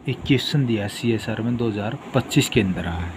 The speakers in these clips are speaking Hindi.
एक क्वेश्चन दिया CSR में 2025 के अंदर आया है।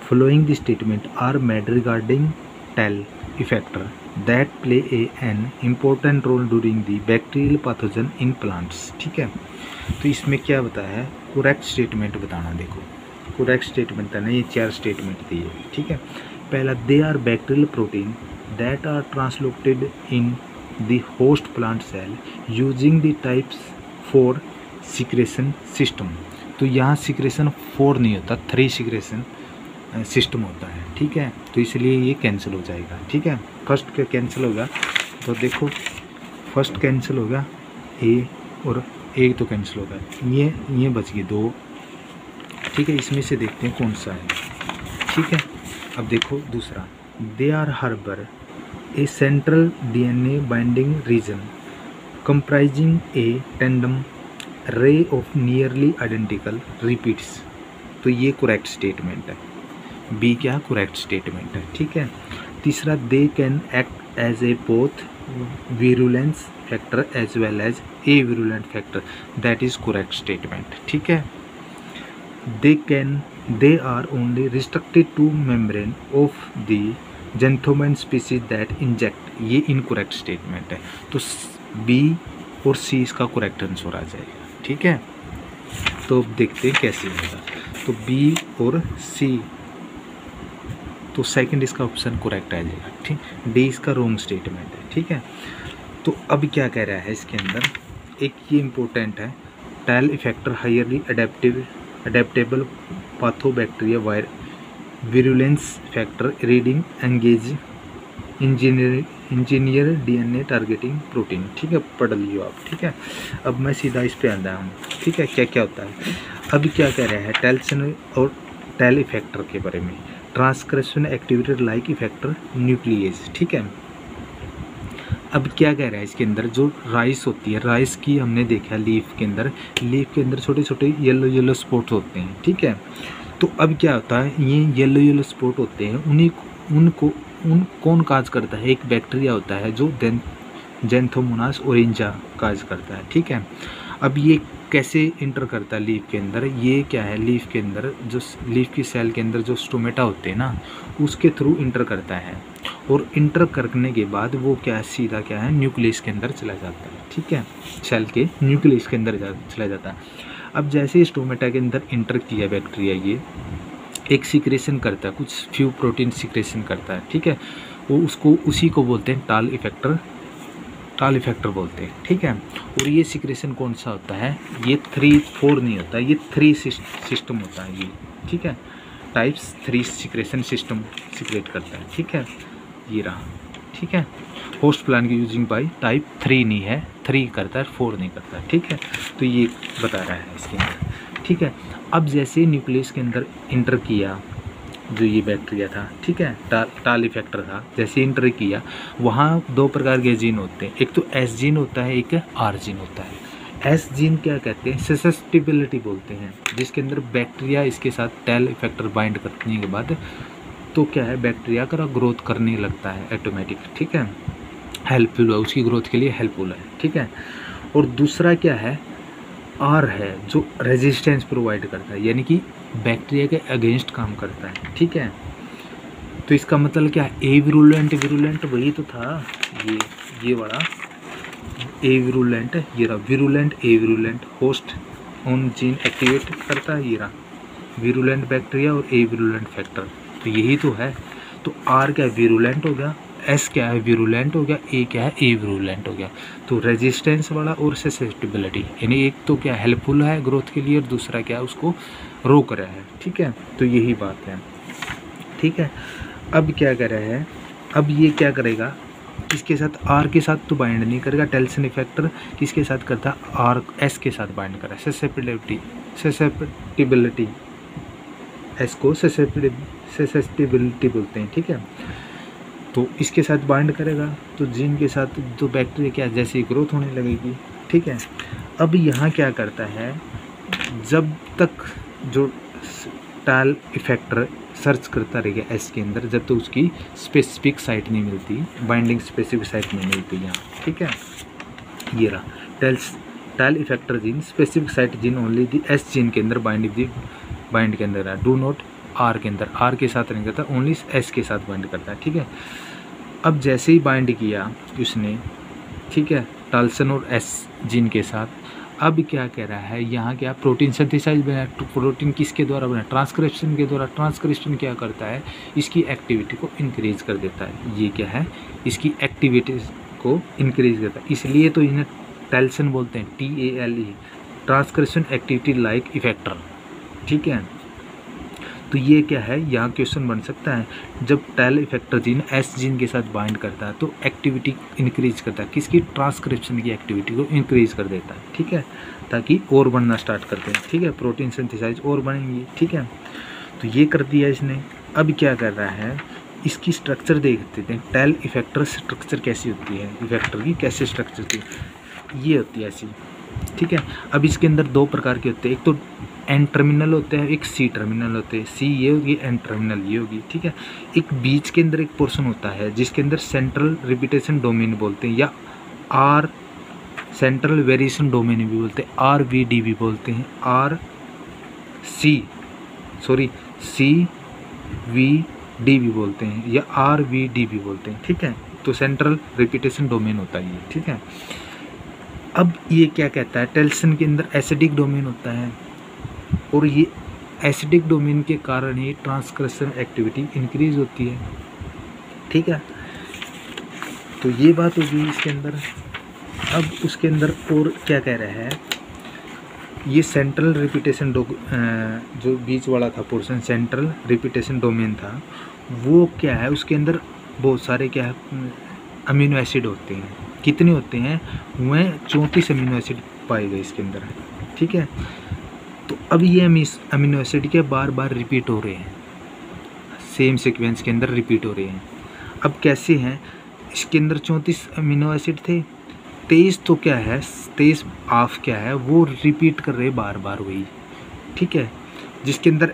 Following the statement are made regarding tail effector that play an important role during the bacterial pathogen in plants. ठीक है, तो इसमें क्या बताया है, करेक्ट स्टेटमेंट बताना। देखो करेक्ट स्टेटमेंट है ना, ये 4 स्टेटमेंट दिए। ठीक है, पहला they are bacterial protein that are translocated in the host plant cell using the types for secretion system. तो यहाँ सिक्रेशन 4 नहीं होता, 3 सिक्रेशन सिस्टम होता है। ठीक है, तो इसलिए ये कैंसिल हो जाएगा। ठीक है, फर्स्ट का कैंसिल होगा, तो देखो फर्स्ट कैंसिल होगा ए और एक तो कैंसिल होगा, ये बच गए 2। ठीक है, इसमें से देखते हैं कौन सा है। ठीक है, अब देखो दूसरा they are harbour a central DNA binding region comprising a tandem ray of nearly identical repeats. तो ये करेक्ट स्टेटमेंट है, बी क्या करेक्ट स्टेटमेंट है। ठीक है, तीसरा they can act as a both virulence factor as well as a virulent factor, that is correct statement. ठीक है, they are only restricted to membrane of the Xanthomum species that inject, ये इनकरेक्ट स्टेटमेंट है। तो बी और सी इसका करेक्ट आंसर आ जाएगा। ठीक है, तो अब देखते हैं कैसे होगा। तो बी और सी, तो सेकंड इसका ऑप्शन करेक्ट आ जाएगा। ठीक, डी इसका रॉन्ग स्टेटमेंट है। ठीक है, तो अब क्या कह रहा है इसके अंदर, एक ये इम्पोर्टेंट है, TAL effector highly adaptable pathobacteria via virulence factor reading engage engineer DNA targeting protein. ठीक है, पढ़ लियो आप। ठीक है, अब मैं सीधा इस पे आता हूँ। ठीक है, क्या क्या होता है, अब क्या कह रहा है टेल्सन और टेल इफेक्टर के बारे में, transcription activity like effector nucleus. ठीक है, अब क्या कह रहा है इसके अंदर, जो राइस होती है, राइस की हमने देखा लीफ के अंदर छोटे छोटे येलो स्पॉट्स होते हैं। ठीक है, तो अब क्या होता है, ये येलो स्पॉट होते हैं, उन कौन काज करता है, एक बैक्टीरिया होता है जो ज़ैंथोमोनास ओरेंजा काज करता है। ठीक है, अब ये कैसे इंटर करता है लीफ के अंदर, ये क्या है, लीफ के अंदर जो लीफ की सेल के अंदर जो स्टोमेटा होते हैं ना, उसके थ्रू इंटर करता है, और इंटर करने के बाद वो क्या है, सीधा क्या है, न्यूक्लियस के अंदर चला जाता है। ठीक है, सेल के न्यूक्लियस के अंदर चला जाता है। अब जैसे ही स्टोमेटा के अंदर इंटर किया बैक्टीरिया, ये एक सिक्रेशन करता है, कुछ फ्यू प्रोटीन सिक्रेशन करता है। ठीक है, वो उसी को बोलते हैं टाल इफेक्टर बोलते हैं। ठीक है, और ये सिक्रेशन कौन सा होता है, ये 3-4 नहीं होता, ये 3 सिस्टम होता है ये। ठीक है, टाइप्स 3 सिक्रेशन सिस्टम सिक्रेट करता है। ठीक है, ये रहा। ठीक है, होस्ट प्लांट की यूजिंग बाई टाइप 3 नहीं है, 3 करता है, 4 नहीं करता है। ठीक है, तो ये बता रहा है इसके अंदर। ठीक है, अब जैसे ही न्यूक्लियस के अंदर इंटर किया जो ये बैक्टीरिया था, ठीक है, टाल इफेक्टर था, जैसे इंटर किया, वहाँ 2 प्रकार के जीन होते हैं, एक तो एस जीन होता है, एक आर जीन होता है। एस जीन क्या कहते हैं, ससेप्टिबिलिटी बोलते हैं, जिसके अंदर बैक्टीरिया इसके साथ टेल इफेक्टर बाइंड करने के बाद तो क्या है, बैक्टीरिया का ग्रोथ करने लगता है ऑटोमेटिक। ठीक है, हेल्पफुल है, उसकी ग्रोथ के लिए हेल्पफुल है। ठीक है, और दूसरा क्या है, आर है, जो रेजिस्टेंस प्रोवाइड करता है, यानी कि बैक्टीरिया के अगेंस्ट काम करता है। ठीक है, तो इसका मतलब क्या है, ए विरुलेंट वही तो था, ये वाला ए विरुलेंट, ये रहा virulent, A virulent host on gene activate करता है, ये रहा विरुलेंट बैक्टीरिया और ए विरुलेंट फैक्टर, तो यही तो है। तो आर क्या है, विरुलेंट हो गया, एस क्या है, विरुलेंट हो गया, ए क्या है, ए विरुलेंट हो गया। तो रेजिस्टेंस वाला और ससेप्टिबिलिटी, यानी एक तो क्या हेल्पफुल है ग्रोथ के लिए, और दूसरा क्या है, उसको रोक रहा है। ठीक है, तो यही बात है। ठीक है, अब क्या कर रहा है, अब ये क्या करेगा, इसके साथ आर के साथ तो बाइंड नहीं करेगा, टेल्सन इफेक्टर किसके साथ करता है, आर एस के साथ बाइंड करा, ससेप्टिबिलिटी, एस को ससेप्टिबिलिटी बोलते हैं। ठीक है, तो इसके साथ बाइंड करेगा, तो जीन के साथ तो बैक्टीरिया क्या जैसे ही ग्रोथ होने लगेगी। ठीक है, अब यहाँ क्या करता है, जब तक जो टाल इफेक्टर सर्च करता रहेगा एस के अंदर, जब तक उसकी स्पेसिफिक साइट नहीं मिलती, बाइंडिंग स्पेसिफिक साइट नहीं मिलती यहाँ। ठीक है, ये रहा TAL effector gene specific site gene only the S gene के अंदर बाइंड के अंदर है, डू नॉट आर के अंदर, आर के साथ नहीं करता, ओनली एस के साथ बाइंड करता है, ठीक है। अब जैसे ही बाइंड किया उसने, ठीक है, टाल्सन और एस जीन के साथ, अब क्या कह रहा है यहाँ, क्या प्रोटीन सिंथेसाइज बना, प्रोटीन किसके द्वारा बना, ट्रांसक्रिप्शन के द्वारा। ट्रांसक्रिप्शन क्या करता है, इसकी एक्टिविटी को इंक्रीज कर देता है, ये क्या है, इसकी एक्टिविटी को इंक्रीज करता है, इसलिए तो इन्हें टाल्सन बोलते हैं, TALE, transcription activity like effector, ठीक है। तो ये क्या है, यहाँ क्वेश्चन बन सकता है, जब TAL effector gene S gene के साथ बाइंड करता है तो एक्टिविटी इंक्रीज करता है, किसकी, ट्रांसक्रिप्शन की एक्टिविटी को इंक्रीज कर देता है, ठीक है, ताकि और बनना स्टार्ट करते हैं, ठीक है, प्रोटीन सिंथेसाइज और बनेंगी, ठीक है। तो ये कर दिया इसने। अब क्या कर रहा है, इसकी स्ट्रक्चर देखते थे, टेल इफेक्टर स्ट्रक्चर कैसी होती है, इफेक्टर की कैसे स्ट्रक्चर होती है, ये होती है ऐसी, ठीक है। अब इसके अंदर दो प्रकार के होते हैं, एक तो एन टर्मिनल होते हैं, एक सी टर्मिनल होते हैं, सी ये होगी, एन टर्मिनल ये होगी, ठीक है। एक बीच के अंदर एक पोर्शन होता है जिसके अंदर सेंट्रल रिपीटेशन डोमेन बोलते हैं, या आर सेंट्रल वेरिएशन डोमेन भी बोलते हैं, RVD भी बोलते हैं, CVD भी बोलते हैं, या RVD भी बोलते हैं, ठीक है। तो सेंट्रल रिपीटेशन डोमेन होता है ये, ठीक है। अब ये क्या कहता है, टाल्सन के अंदर एसिडिक डोमेन होता है, और ये एसिडिक डोमेन के कारण ही ट्रांसक्रिप्शन एक्टिविटी इंक्रीज होती है, ठीक है। तो ये बात होगी इसके अंदर। अब उसके अंदर और क्या कह रहा है, ये सेंट्रल रिपीटेशन जो बीच वाला था पोर्शन, सेंट्रल रिपीटेशन डोमेन था, वो क्या है, उसके अंदर बहुत सारे क्या है अमीनो एसिड होते हैं। कितने होते हैं, वह 34 अमीनो एसिड पाए गए इसके अंदर, ठीक है। तो अब ये अमीनो एसिड के बार बार रिपीट हो रहे हैं, सेम सीक्वेंस के अंदर रिपीट हो रहे हैं। अब कैसे हैं, इसके अंदर 34 अमीनो एसिड थे, 23 तो क्या है, 23 ऑफ क्या है, वो रिपीट कर रहे बार बार वही, ठीक है। जिसके अंदर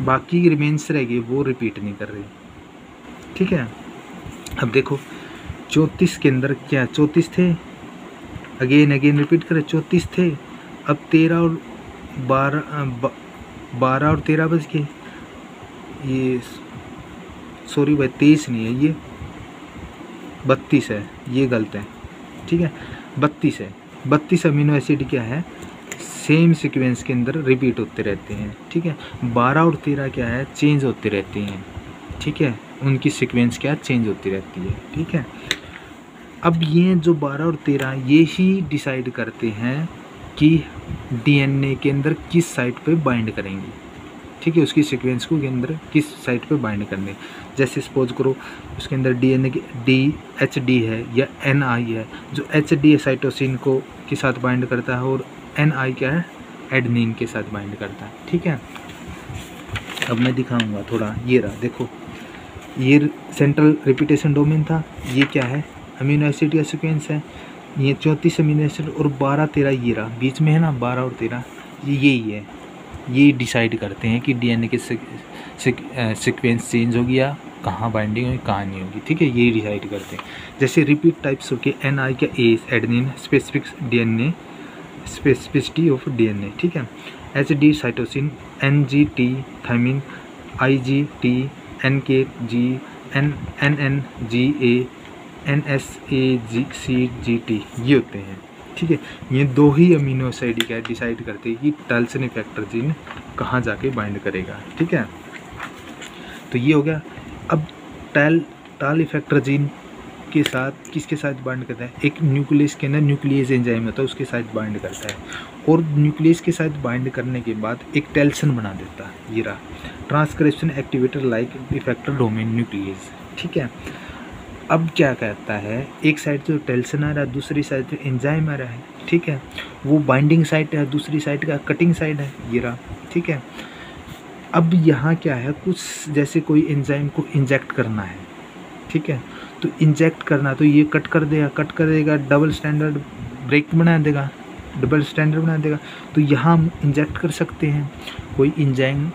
बाकी रिमेन्स रह गए वो रिपीट नहीं कर रहे, ठीक है। अब देखो 34 के अंदर क्या 34 थे, अगेन रिपीट करें, 34 थे। अब 13 और 12 और 13 बज गए, ये सॉरी भाई 23 नहीं है, ये 32 है, ये गलत है, ठीक है, 32 है। 32 अमीनो एसिड क्या है, सेम सीक्वेंस के अंदर रिपीट होते रहते हैं, ठीक है। 12 और 13 क्या है, चेंज होते रहते हैं, ठीक है, उनकी सीक्वेंस क्या चेंज होती रहती है, ठीक है। अब ये जो 12 और 13 ये ही डिसाइड करते हैं कि DNA के अंदर किस साइट पे बाइंड करेंगी, ठीक है, उसकी सीक्वेंस को के अंदर किस साइट पे बाइंड करने। जैसे सपोज करो उसके अंदर DNA के HD है या NI है, जो HD है साइटोसिन को के साथ बाइंड करता है, और NI क्या है, एडेनिन के साथ बाइंड करता है, ठीक है। अब मैं दिखाऊंगा थोड़ा, ये रहा देखो, ये सेंट्रल रिपीटेशन डोमेन था, ये क्या है, अमीनो एसिड का सीक्वेंस है, ये 34 अमीनो एसिड और 12 13 ये रहा बीच में है ना, 12 और 13 ये यही है, ये डिसाइड करते हैं कि DNA के सीक्वेंस चेंज होगी या कहाँ बाइंडिंग होगी कहाँ नहीं होगी, ठीक है, ये डिसाइड करते हैं। जैसे रिपीट टाइप्स होके NI का A adenine specificity of DNA, ठीक है, HD cytosine, NGT thymine, IGT NKG NNGA NSACGT ये होते हैं, ठीक है। ये दो ही अमीनो एसिड क्या डिसाइड करते हैं कि टाल्सन इफेक्टर जीन कहाँ जाके बाइंड करेगा, ठीक है। तो ये हो गया। अब टाल इफेक्टर जीन के साथ किसके साथ बाइंड करता है, एक न्यूक्लियस के अंदर न्यूक्लियस एंजाइम होता है उसके साथ बाइंड करता है, और न्यूक्लियस के साथ बाइंड करने के बाद एक टाल्सन बना देता है, ये रहा transcription activator like effector domain nucleus, ठीक है। अब क्या कहता है, एक साइड से टाल्सन आ रहा है, दूसरी साइड से एंजाइम आ रहा है, ठीक है, वो बाइंडिंग साइड है, दूसरी साइड का कटिंग साइड है, ये रहा, ठीक है। अब यहाँ क्या है, कुछ जैसे कोई एंजाइम को इंजेक्ट करना है, ठीक है, तो इंजेक्ट करना तो ये कट कर देगा, डबल स्टैंडर्ड ब्रेक बना देगा, डबल स्टैंडर्ड बना देगा। तो यहाँ हम इंजेक्ट कर सकते हैं कोई एंजाइम,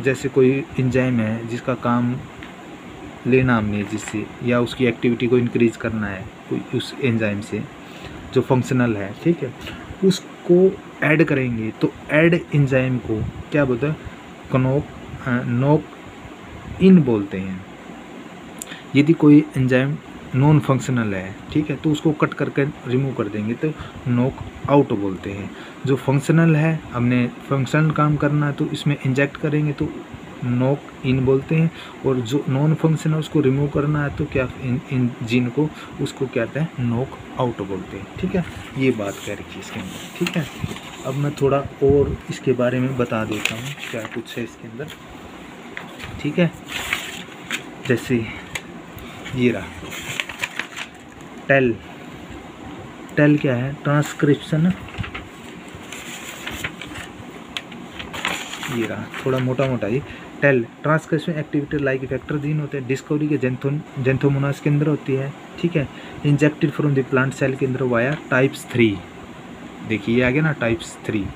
जैसे कोई एंजाइम है जिसका काम लेना हमने जिससे, या उसकी एक्टिविटी को इंक्रीज करना है कोई उस एंजाइम से, जो फंक्शनल है, ठीक है, उसको ऐड करेंगे तो ऐड एंजाइम को क्या बोलते हैं, नॉक इन बोलते हैं। यदि कोई एंजाइम नॉन फंक्शनल है, ठीक है, तो उसको कट करके रिमूव कर देंगे तो नॉक आउट बोलते हैं। जो फंक्शनल है, हमने फंक्शनल काम करना है तो इसमें इंजेक्ट करेंगे तो नॉक इन बोलते हैं, और जो नॉन फंक्शनल उसको रिमूव करना है तो क्या इन जीन को उसको कहते हैं नॉक आउट बोलते हैं, ठीक है। ये बात कह रखी है इसके अंदर, ठीक है। अब मैं थोड़ा और इसके बारे में बता देता हूँ क्या कुछ है इसके अंदर, ठीक है। जैसे ये रहा टेल क्या है, ट्रांसक्रिप्शन, ये रहा थोड़ा मोटा ही TAL transcription activity like factor gene होते हैं, डिस्कवरी के जेंथोमोनास के अंदर होती है, ठीक है। Injected from the plant cell के अंदर वाया टाइप्स 3, देखिए ये आ गया ना टाइप्स 3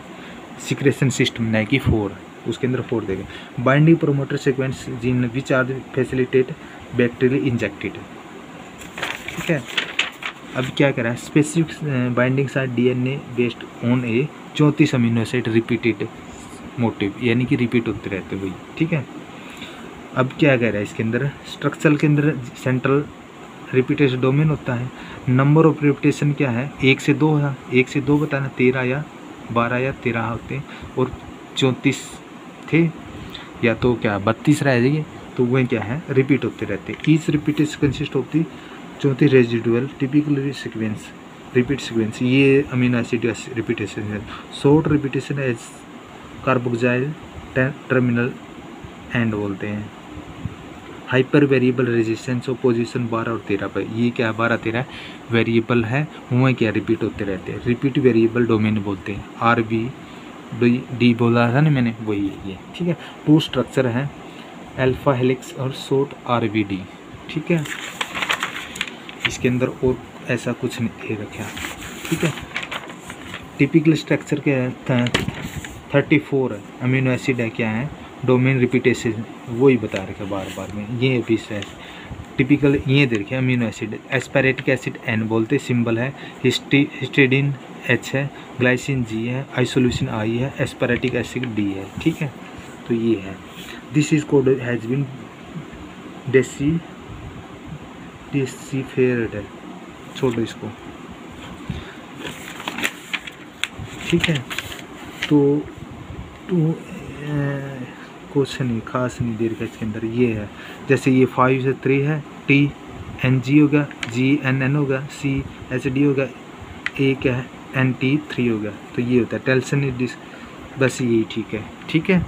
सिक्रेशन सिस्टम, नहीं कि 4, उसके अंदर 4 देखें। Binding promoter sequence gene which are facilitate bacterial injected, ठीक है। अब क्या करा है, specific binding site DNA based on a 34 amino acid repeated motif, यानी कि रिपीट होते रहते वही, ठीक है। अब क्या कह रहा है इसके अंदर, स्ट्रक्चर के अंदर सेंट्रल रिपीटेशन डोमेन होता है। नंबर ऑफ रिपीटेशन क्या है, 1 से 2 है, 1 से 2 बताना, 13 या 12 या 13 होते हैं, और 34 थे या तो क्या 32 रह जाइए, तो वह क्या है रिपीट होते रहते। ईच रिपीटेशन कंसिस्ट होती 34 residual typical sequence, repeat sequence, ये अमीनो एसिड रिपीटेशन है। Short repetition as carboxyl terminal end बोलते हैं। हाइपर वेरिएबल रेजिस्टेंस और पोजीशन 12 और 13 पर, ये क्या 12-13 वेरिएबल है, वह क्या रिपीट होते रहते हैं, रिपीट वेरिएबल डोमेन बोलते हैं। RBD बोला था ना मैंने, वही है ये, ठीक है। 2 स्ट्रक्चर हैं, अल्फा हेलिक्स और शॉर्ट RBD, ठीक है। इसके अंदर और ऐसा कुछ नहीं दे रखा, ठीक है। टिपिकल स्ट्रक्चर क्या है, 34 अमीनो एसिड है, क्या है डोमेन रिपीटेशन, वही बता रखा बार में, ये भी टिपिकल ये दे रखे amino acid. Aspartic acid N बोलते, सिंबल है। हिस्टिडीन H है, ग्लाइसिन G है, आइसोल्यूसिन I है, एस्पेरेटिक एसिड D है, ठीक है। तो ये है, this is code has been deciphered है, छोड़ो इसको, ठीक है। तो क्वेश्चन नहीं खास नहीं दे रखा इसके अंदर, ये है जैसे ये 5 से 3 है, TNG होगा, GNN होगा, CHD होगा, A क्या है NT3 होगा, तो ये होता है टेल्सन, बस यही ठीक है, ठीक है।